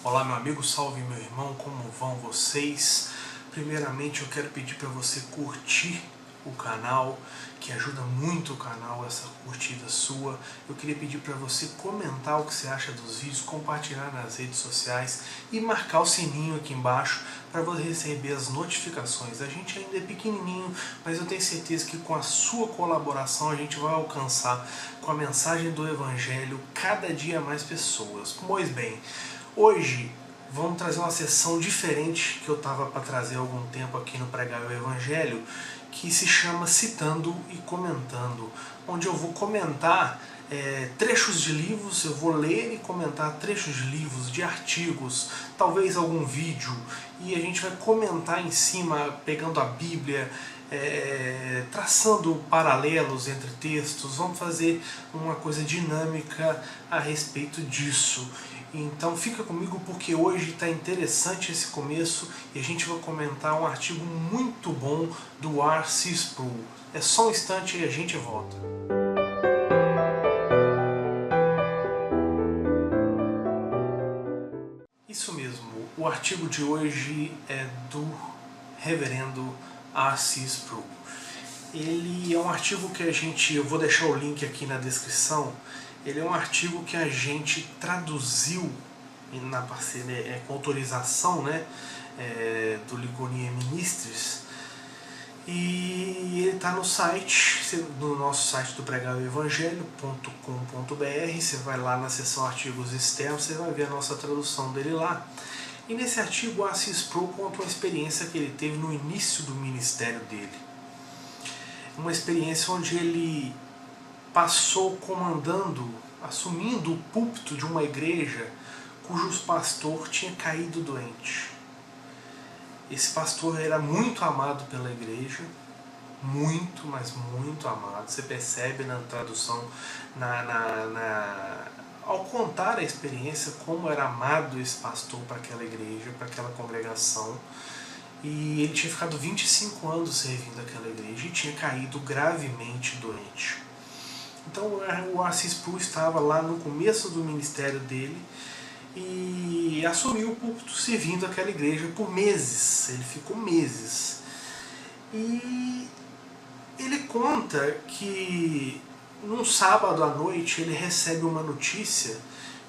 Olá meu amigo, salve meu irmão, como vão vocês? Primeiramente eu quero pedir para você curtir o canal, que ajuda muito o canal, essa curtida sua. Eu queria pedir para você comentar o que você acha dos vídeos, compartilhar nas redes sociais e marcar o sininho aqui embaixo para você receber as notificações. A gente ainda é pequenininho, mas eu tenho certeza que com a sua colaboração a gente vai alcançar com a mensagem do Evangelho cada dia mais pessoas. Pois bem, hoje vamos trazer uma sessão diferente que eu estava para trazer há algum tempo aqui no Pregar o Evangelho, que se chama Citando e Comentando, onde eu vou comentar trechos de livros, eu vou ler e comentar trechos de livros, de artigos, talvez algum vídeo, e a gente vai comentar em cima, pegando a Bíblia, traçando paralelos entre textos. Vamos fazer uma coisa dinâmica a respeito disso. Então fica comigo porque hoje está interessante esse começo e a gente vai comentar um artigo muito bom do R.C. Sproul. É só um instante e a gente volta. Isso mesmo, o artigo de hoje é do reverendo R.C. Sproul. Ele é um artigo que eu vou deixar o link aqui na descrição. Ele é um artigo que a gente traduziu na parceria, com autorização, né, do Ligonier Ministries, e ele está no site, no nosso site do pregaroevangelho.com.br. Você vai lá na seção artigos externos, você vai ver a nossa tradução dele lá. E nesse artigo, o R.C. Sproul conta uma experiência que ele teve no início do ministério dele. Uma experiência onde ele passou comandando, assumindo o púlpito de uma igreja cujo pastor tinha caído doente. Esse pastor era muito amado pela igreja, muito, mas muito amado. Você percebe na tradução, ao contar a experiência, como era amado esse pastor para aquela igreja, para aquela congregação. E ele tinha ficado 25 anos servindo aquela igreja e tinha caído gravemente doente. Então o R.C. Sproul estava lá no começo do ministério dele e assumiu o púlpito servindo aquela igreja por meses. Ele ficou meses. E ele conta que num sábado à noite ele recebe uma notícia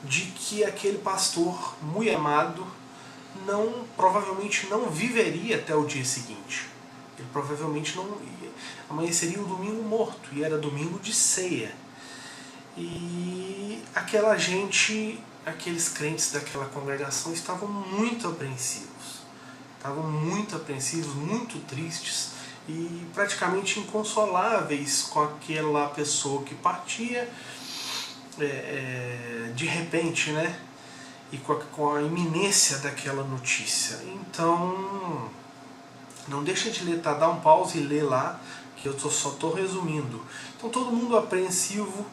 de que aquele pastor muito amado provavelmente não viveria até o dia seguinte. Ele provavelmente não ia. Amanheceria um domingo morto, e era domingo de ceia. E aquela gente, aqueles crentes daquela congregação estavam muito apreensivos. Muito tristes e praticamente inconsoláveis com aquela pessoa que partia de repente, né? E com a iminência daquela notícia. Então, não deixa de ler, tá? Dá um pause e lê lá, que eu só estou resumindo. Então todo mundo apreensivo,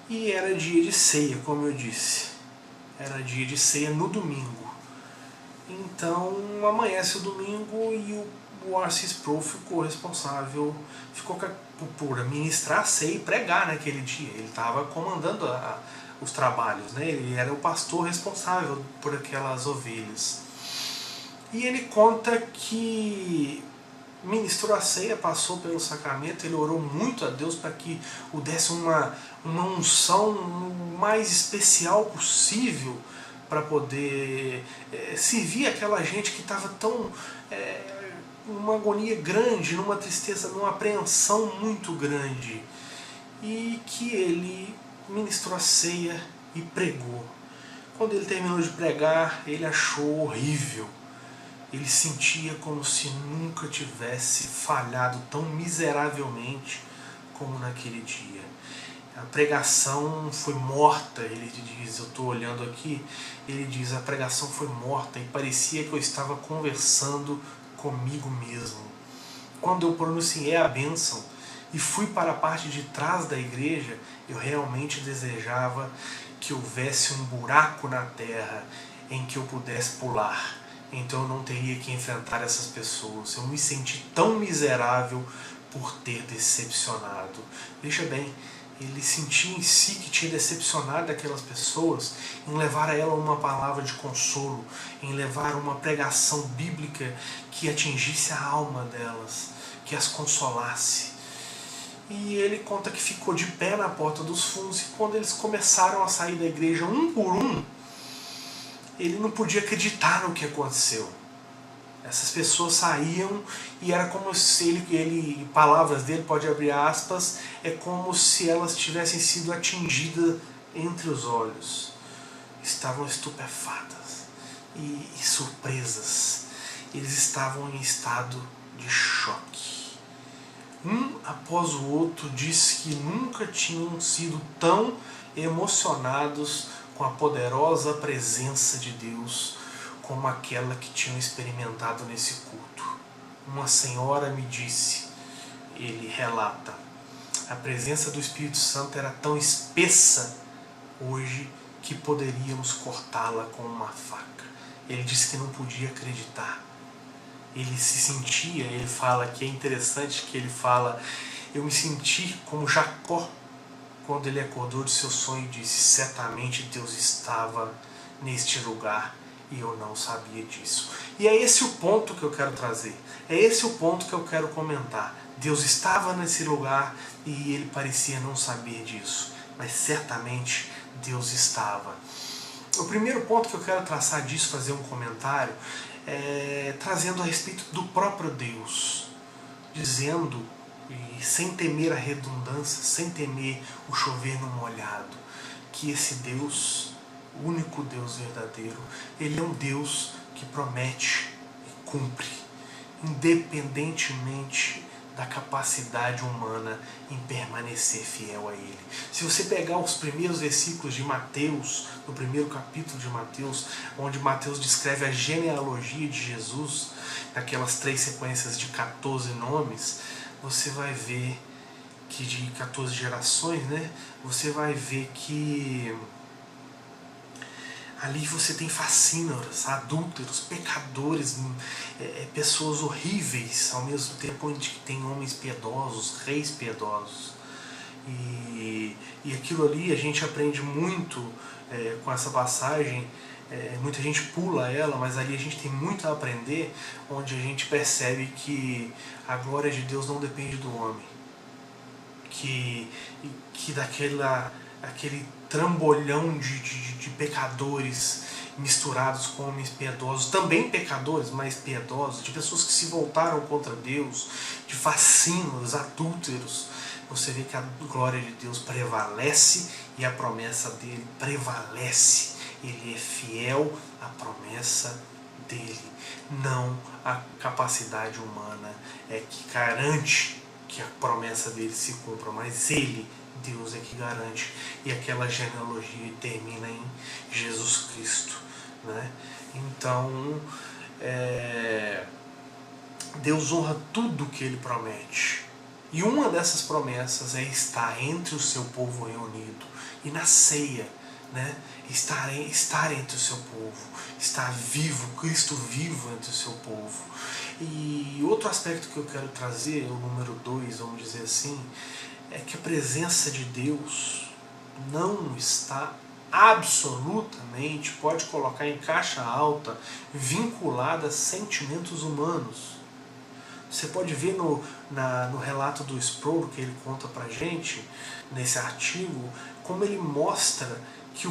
e era dia de ceia, como eu disse. Era dia de ceia no domingo. Então amanhece o domingo e o R.C. Sproul ficou responsável, por ministrar a ceia e pregar naquele dia. Ele estava comandando os trabalhos, né? Ele era o pastor responsável por aquelas ovelhas. E ele conta que ministrou a ceia, passou pelo sacramento, ele orou muito a Deus para que o desse uma unção mais especial possível para poder servir aquela gente que estava tão numa agonia grande, numa tristeza, numa apreensão muito grande. E que ele ministrou a ceia e pregou. Quando ele terminou de pregar, ele achou horrível. Ele sentia como se nunca tivesse falhado tão miseravelmente como naquele dia. A pregação foi morta, ele diz, eu estou olhando aqui, ele diz, a pregação foi morta e parecia que eu estava conversando comigo mesmo. Quando eu pronunciei a bênção e fui para a parte de trás da igreja, eu realmente desejava que houvesse um buraco na terra em que eu pudesse pular. Então eu não teria que enfrentar essas pessoas. Eu me senti tão miserável por ter decepcionado. Veja bem, Ele sentia em si que tinha decepcionado aquelas pessoas em levar a ela uma palavra de consolo, em levar uma pregação bíblica que atingisse a alma delas, que as consolasse. E ele conta que ficou de pé na porta dos fundos e quando eles começaram a sair da igreja um por um, ele não podia acreditar no que aconteceu. Essas pessoas saíam e era como se ele, palavras dele, pode abrir aspas, é como se elas tivessem sido atingidas entre os olhos. Estavam estupefatas e surpresas. Eles estavam em estado de choque. Um após o outro disse que nunca tinham sido tão emocionados com a poderosa presença de Deus como aquela que tinham experimentado nesse culto. Uma senhora me disse, ele relata, a presença do Espírito Santo era tão espessa hoje que poderíamos cortá-la com uma faca. Ele disse que não podia acreditar. Ele se sentia, ele fala que é interessante que ele fala, eu me senti como Jacó quando ele acordou de seu sonho e disse, certamente Deus estava neste lugar e eu não sabia disso. E é esse o ponto que eu quero trazer. É esse o ponto que eu quero comentar. Deus estava nesse lugar e ele parecia não saber disso. Mas certamente Deus estava. O primeiro ponto que eu quero traçar disso, fazer um comentário, é trazendo a respeito do próprio Deus. Dizendo, e sem temer a redundância, sem temer o chover no molhado, que esse Deus, o único Deus verdadeiro, ele é um Deus que promete e cumpre, independentemente da capacidade humana em permanecer fiel a ele. Se você pegar os primeiros versículos de Mateus, no primeiro capítulo de Mateus, onde Mateus descreve a genealogia de Jesus, naquelas 3 sequências de 14 nomes, você vai ver que de 14 gerações, né? Você vai ver que ali você tem fascínoras, adúlteros, pecadores, pessoas horríveis, ao mesmo tempo onde tem homens piedosos, reis piedosos. E aquilo ali a gente aprende muito com essa passagem, muita gente pula ela, mas ali a gente tem muito a aprender, onde a gente percebe que a glória de Deus não depende do homem, que aquele trambolhão de pecadores misturados com homens piedosos, também pecadores, mas piedosos, de pessoas que se voltaram contra Deus, de fascínoros, adúlteros, você vê que a glória de Deus prevalece e a promessa dele prevalece. Ele é fiel à promessa dele. Não a capacidade humana é que garante que a promessa dele se cumpra, mas ele, Deus, é que garante. E aquela genealogia termina em Jesus Cristo, né? Então, Deus honra tudo que ele promete. E uma dessas promessas é estar entre o seu povo reunido. E na ceia, né? Estar entre o seu povo, estar vivo, Cristo vivo entre o seu povo. E outro aspecto que eu quero trazer, o número 2, vamos dizer assim, é que a presença de Deus não está absolutamente, pode colocar em caixa alta, vinculada a sentimentos humanos. Você pode ver no relato do Sproul, que ele conta pra gente, nesse artigo, como ele mostra que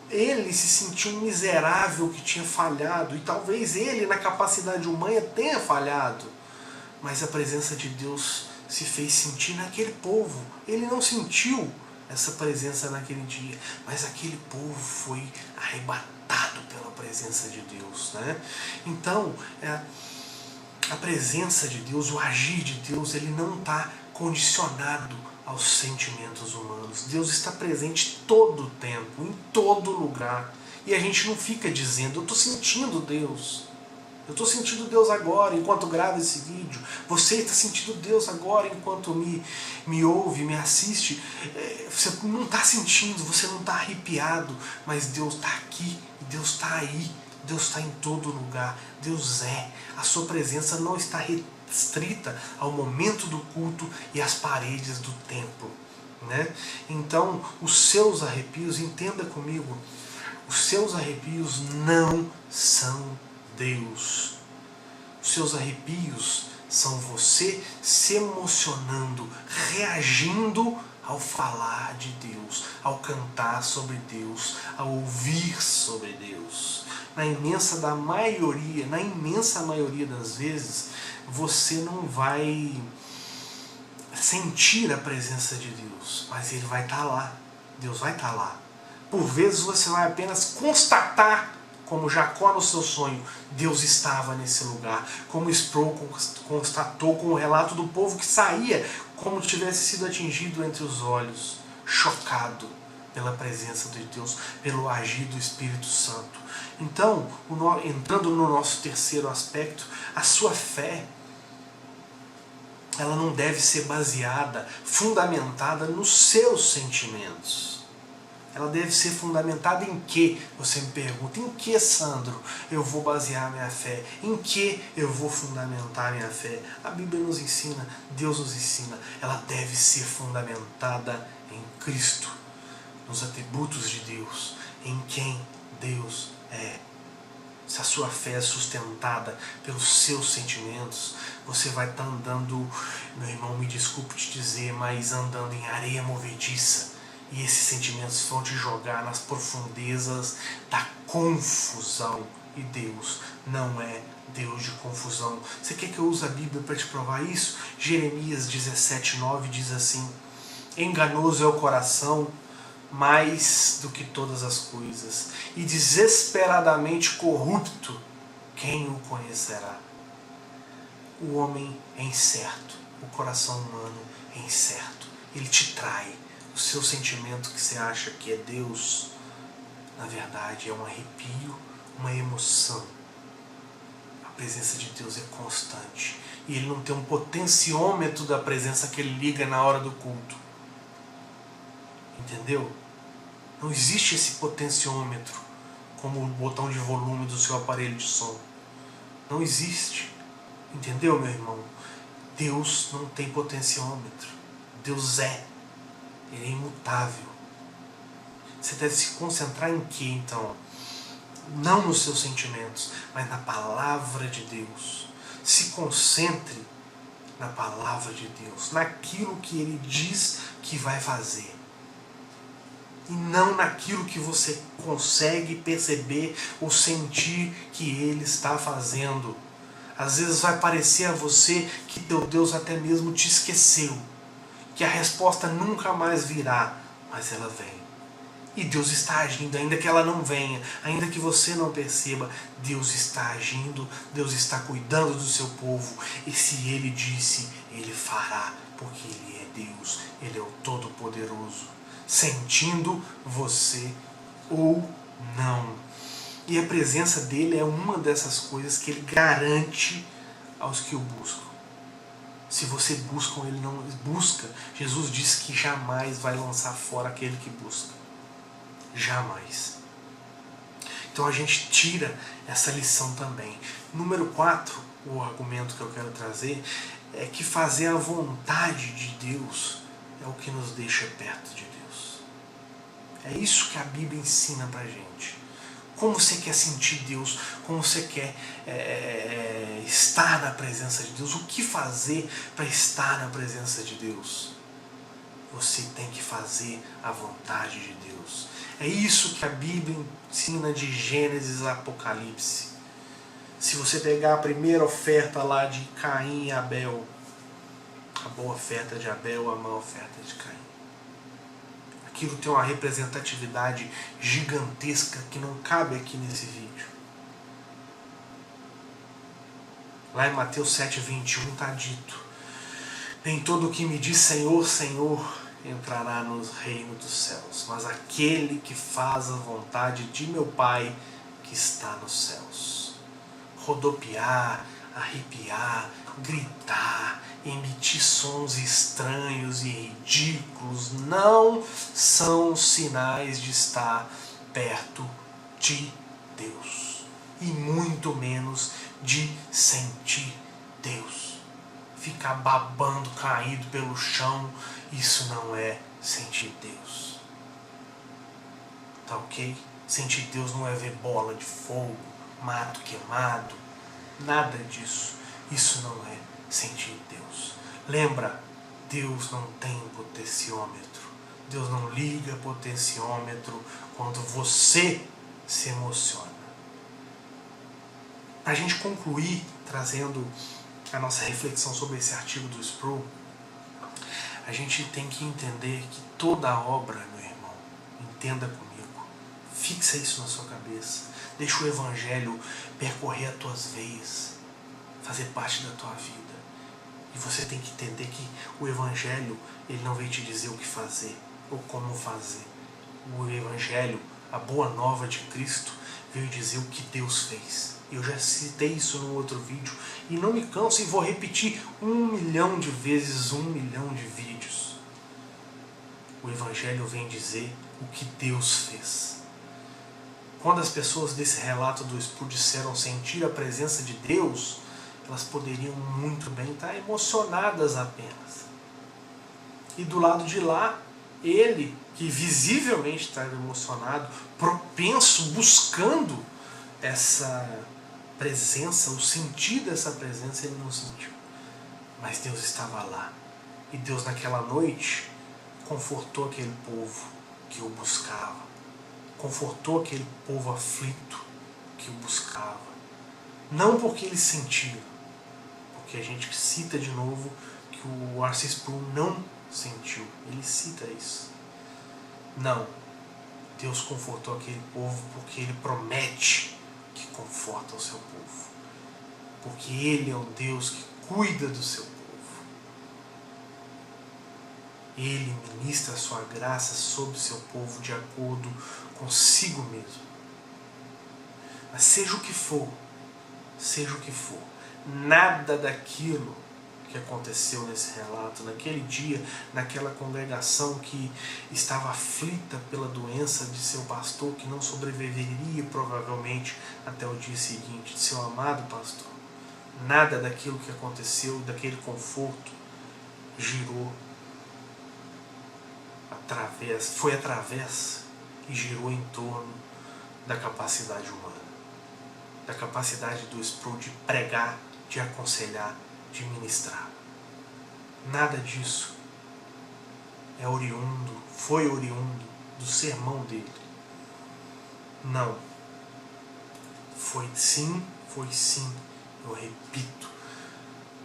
ele se sentiu um miserável que tinha falhado, e talvez ele, na capacidade humana, tenha falhado, mas a presença de Deus se fez sentir naquele povo. Ele não sentiu essa presença naquele dia, mas aquele povo foi arrebatado pela presença de Deus, né? Então, a presença de Deus, o agir de Deus, ele não está condicionado aos sentimentos humanos. Deus está presente todo o tempo, em todo lugar. E a gente não fica dizendo, eu estou sentindo Deus. Eu estou sentindo Deus agora, enquanto gravo esse vídeo. Você está sentindo Deus agora, enquanto me ouve, me assiste. Você não está sentindo, você não está arrepiado, mas Deus está aqui, Deus está aí. Deus está em todo lugar. Deus é. A sua presença não está restrita ao momento do culto e às paredes do templo, né? Então, os seus arrepios, entenda comigo, os seus arrepios não são Deus. Os seus arrepios são você se emocionando, reagindo ao falar de Deus, ao cantar sobre Deus, ao ouvir sobre Deus. Na imensa maioria das vezes, você não vai sentir a presença de Deus, mas Ele vai estar lá. Deus vai estar lá. Por vezes você vai apenas constatar, como Jacó no seu sonho, Deus estava nesse lugar. Como Sproul constatou com o relato do povo que saía, como tivesse sido atingido entre os olhos, chocado pela presença de Deus, pelo agir do Espírito Santo. Então, entrando no nosso terceiro aspecto, a sua fé, ela não deve ser baseada, fundamentada nos seus sentimentos. Ela deve ser fundamentada em que? Você me pergunta, em que, Sandro, eu vou basear minha fé? Em que eu vou fundamentar minha fé? A Bíblia nos ensina, Deus nos ensina, ela deve ser fundamentada em Cristo, nos atributos de Deus, em quem Deus é. Se a sua fé é sustentada pelos seus sentimentos, você vai estar andando, meu irmão, me desculpe te dizer, mas andando em areia movediça. E esses sentimentos vão te jogar nas profundezas da confusão. E Deus não é Deus de confusão. Você quer que eu use a Bíblia para te provar isso? Jeremias 17:9 diz assim: enganoso é o coração mais do que todas as coisas, e desesperadamente corrupto, quem o conhecerá? O homem é incerto, o coração humano é incerto, ele te trai. O seu sentimento que você acha que é Deus, na verdade é um arrepio, uma emoção. A presença de Deus é constante. E Ele não tem um potenciômetro da presença que Ele liga na hora do culto. Entendeu? Não existe esse potenciômetro como o botão de volume do seu aparelho de som. Não existe. Entendeu, meu irmão? Deus não tem potenciômetro. Deus é. Ele é imutável. Você deve se concentrar em quê, então? Não nos seus sentimentos, mas na palavra de Deus. Se concentre na palavra de Deus, naquilo que Ele diz que vai fazer. E não naquilo que você consegue perceber ou sentir que Ele está fazendo. Às vezes vai parecer a você que teu Deus até mesmo te esqueceu, que a resposta nunca mais virá, mas ela vem. E Deus está agindo, ainda que ela não venha, ainda que você não perceba, Deus está agindo, Deus está cuidando do seu povo, e se Ele disse, Ele fará, porque Ele é Deus, Ele é o Todo-Poderoso, sentindo você ou não. E a presença dEle é uma dessas coisas que Ele garante aos que o buscam. Se você busca ou Ele não busca, Jesus disse que jamais vai lançar fora aquele que busca. Jamais. Então a gente tira essa lição também. Número 4, o argumento que eu quero trazer, é que fazer a vontade de Deus é o que nos deixa perto de Deus. É isso que a Bíblia ensina pra gente. Como você quer sentir Deus, como você quer estar na presença de Deus, o que fazer para estar na presença de Deus? Você tem que fazer a vontade de Deus. É isso que a Bíblia ensina de Gênesis a Apocalipse. Se você pegar a primeira oferta lá de Caim e Abel, a boa oferta de Abel, a má oferta de Caim, aquilo tem uma representatividade gigantesca que não cabe aqui nesse vídeo. Lá em Mateus 7:21 está dito: nem todo o que me diz Senhor, Senhor entrará no reino dos céus, mas aquele que faz a vontade de meu Pai que está nos céus. Rodopiar, arrepiar, gritar, emitir sons estranhos e ridículos não são sinais de estar perto de Deus, e muito menos de sentir Deus. Ficar babando, caído pelo chão, isso não é sentir Deus. Tá ok? Sentir Deus não é ver bola de fogo, mato queimado, nada disso. Isso não é sentir Deus. Lembra, Deus não tem potenciômetro. Deus não liga potenciômetro quando você se emociona. Para a gente concluir, trazendo a nossa reflexão sobre esse artigo do Sproul, a gente tem que entender que toda obra, meu irmão, entenda comigo, fixa isso na sua cabeça, deixa o Evangelho percorrer as tuas veias, fazer parte da tua vida. E você tem que entender que o Evangelho, ele não veio te dizer o que fazer ou como fazer. O Evangelho, a boa nova de Cristo, veio dizer o que Deus fez. Eu já citei isso no outro vídeo e não me canso e vou repetir 1 milhão de vezes, 1 milhão de vídeos. O Evangelho vem dizer o que Deus fez. Quando as pessoas desse relato do Sproul disseram sentir a presença de Deus, elas poderiam muito bem estar emocionadas apenas. E do lado de lá, ele, que visivelmente estava emocionado, propenso, buscando essa presença, o sentir dessa presença, ele não sentiu. Mas Deus estava lá. E Deus naquela noite confortou aquele povo que o buscava. Confortou aquele povo aflito que o buscava. Não porque eles sentiram, porque a gente cita de novo que o R.C. Sproul não sentiu. Ele cita isso. Não. Deus confortou aquele povo porque Ele promete que conforta o seu povo. Porque Ele é um Deus que cuida do seu povo. Ele ministra a sua graça sobre o seu povo de acordo consigo mesmo. Mas seja o que for, nada daquilo que aconteceu nesse relato, naquele dia, naquela congregação que estava aflita pela doença de seu pastor, que não sobreviveria provavelmente até o dia seguinte, de seu amado pastor. Nada daquilo que aconteceu, daquele conforto, foi através e girou em torno da capacidade humana, da capacidade do Sproul de pregar, de aconselhar, de ministrar. Nada disso foi oriundo do sermão dele. Não. Foi sim, eu repito,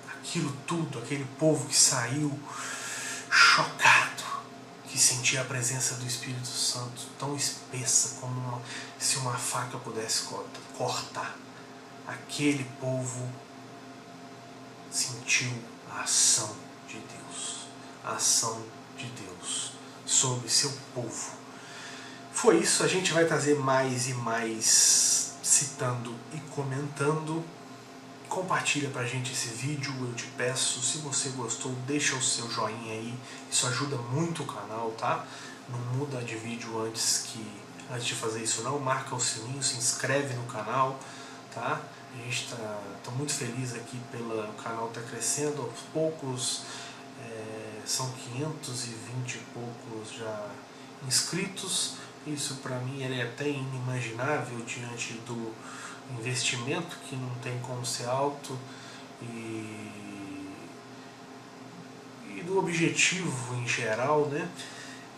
aquilo tudo, aquele povo que saiu chocado, que sentia a presença do Espírito Santo tão espessa como se uma faca pudesse cortar. Aquele povo sentiu a ação de Deus sobre seu povo. Foi isso, a gente vai trazer mais e mais citando e comentando. Compartilha pra gente esse vídeo, eu te peço. Se você gostou, deixa o seu joinha aí, isso ajuda muito o canal, tá? Não muda de vídeo antes de fazer isso não, marca o sininho, se inscreve no canal, tá? A gente tá muito feliz aqui o canal tá crescendo aos poucos, são 520 e poucos já inscritos. Isso para mim é até inimaginável diante do investimento que não tem como ser alto e do objetivo em geral, né?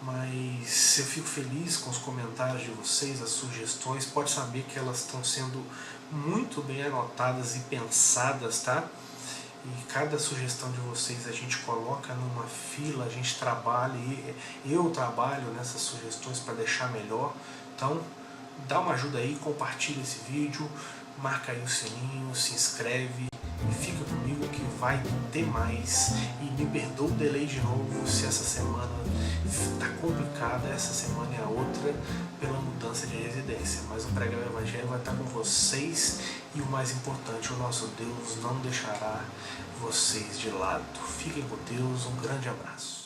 Mas eu fico feliz com os comentários de vocês, as sugestões. Pode saber que elas estão sendo muito bem anotadas e pensadas, tá? E cada sugestão de vocês a gente coloca numa fila, a gente trabalha, e eu trabalho nessas sugestões para deixar melhor. Então, dá uma ajuda aí, compartilha esse vídeo, marca aí o sininho, se inscreve e fica comigo que vai ter mais. E me perdoa o delay de novo se essa semana está complicada, essa semana é a outra, pela mudança de residência. Mas o Pregar o Evangelho vai estar com vocês e o mais importante, o nosso Deus não deixará vocês de lado. Fiquem com Deus, um grande abraço.